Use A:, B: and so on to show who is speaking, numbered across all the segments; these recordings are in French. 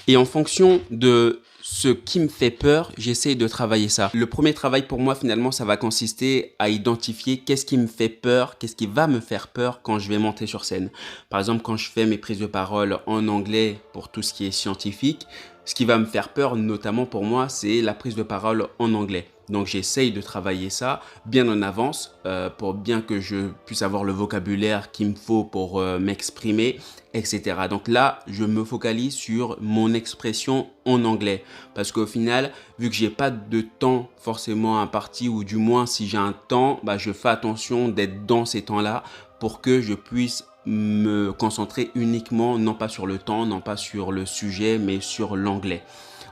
A: Et en fonction de ce qui me fait peur, j'essaie de travailler ça. Le premier travail pour moi, finalement, ça va consister à identifier qu'est-ce qui me fait peur, qu'est-ce qui va me faire peur quand je vais monter sur scène. Par exemple, quand je fais mes prises de parole en anglais pour tout ce qui est scientifique, ce qui va me faire peur, notamment pour moi, c'est la prise de parole en anglais. Donc j'essaye de travailler ça bien en avance pour bien que je puisse avoir le vocabulaire qu'il me faut pour m'exprimer, etc. Donc là, je me focalise sur mon expression en anglais. Parce qu'au final, vu que j'ai pas de temps forcément imparti, ou du moins si j'ai un temps, bah, je fais attention d'être dans ces temps-là pour que je puisse me concentrer uniquement, non pas sur le temps, non pas sur le sujet, mais sur l'anglais.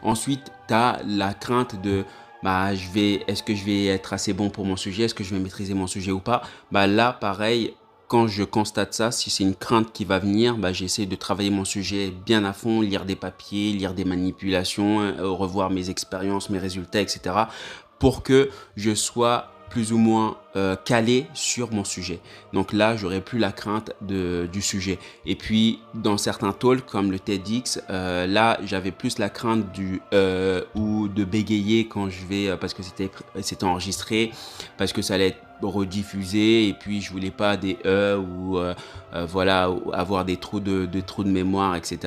A: Ensuite, tu as la crainte de bah, est-ce que je vais être assez bon pour mon sujet? Est-ce que je vais maîtriser mon sujet ou pas? Bah, là, pareil, quand je constate ça, si c'est une crainte qui va venir, bah, j'essaie de travailler mon sujet bien à fond, lire des papiers, lire des manipulations, revoir mes expériences, mes résultats, etc. pour que je sois plus ou moins calé sur mon sujet. Donc là, j'aurai plus la crainte du sujet. Et puis, dans certains talks, comme le TEDx, là, j'avais plus la crainte ou de bégayer quand je vais, parce que c'était enregistré, parce que ça allait être rediffusé, et puis je voulais pas des ou voilà, ou avoir des trous de mémoire, etc.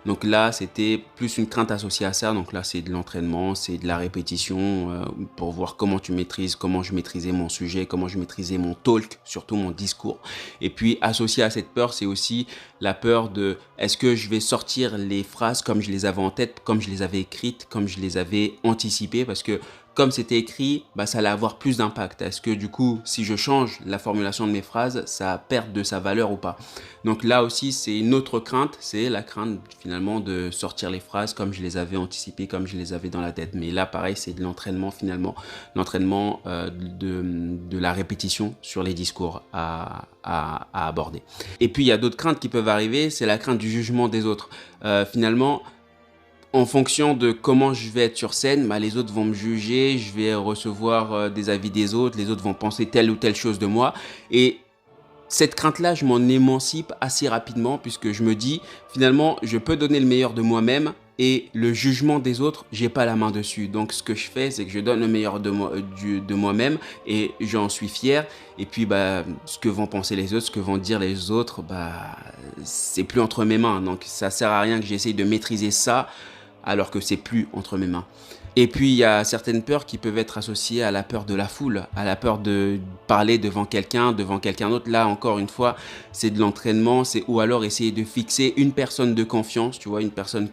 A: Donc là, c'était plus une crainte associée à ça. Donc là, c'est de l'entraînement, c'est de la répétition pour voir comment tu maîtrises, comment je maîtrisais mon sujet, comment je maîtrisais mon talk, surtout mon discours. Et puis, associé à cette peur, c'est aussi la peur de est-ce que je vais sortir les phrases comme je les avais en tête, comme je les avais écrites, comme je les avais anticipées, parce que comme c'était écrit, bah, ça allait avoir plus d'impact. Est-ce que du coup, si je change la formulation de mes phrases, ça perd de sa valeur ou pas? Donc là aussi, c'est une autre crainte, c'est la crainte finalement de sortir les phrases comme je les avais anticipées, comme je les avais dans la tête. Mais là, pareil, c'est de l'entraînement finalement, l'entraînement de la répétition sur les discours à aborder. Et puis, il y a d'autres craintes qui peuvent arriver, c'est la crainte du jugement des autres. Finalement, en fonction de comment je vais être sur scène, bah, les autres vont me juger, je vais recevoir des avis des autres, les autres vont penser telle ou telle chose de moi. Et cette crainte-là, je m'en émancipe assez rapidement puisque je me dis, finalement, je peux donner le meilleur de moi-même et le jugement des autres, j'ai pas la main dessus. Donc, ce que je fais, c'est que je donne le meilleur de moi-même et j'en suis fier. Et puis, bah, ce que vont penser les autres, ce que vont dire les autres, bah, c'est plus entre mes mains. Donc, ça sert à rien que j'essaye de maîtriser ça alors que c'est plus entre mes mains. Et puis, il y a certaines peurs qui peuvent être associées à la peur de la foule, à la peur de parler devant quelqu'un d'autre. Là, encore une fois, c'est de l'entraînement, ou alors essayer de fixer une personne de confiance, tu vois, une personne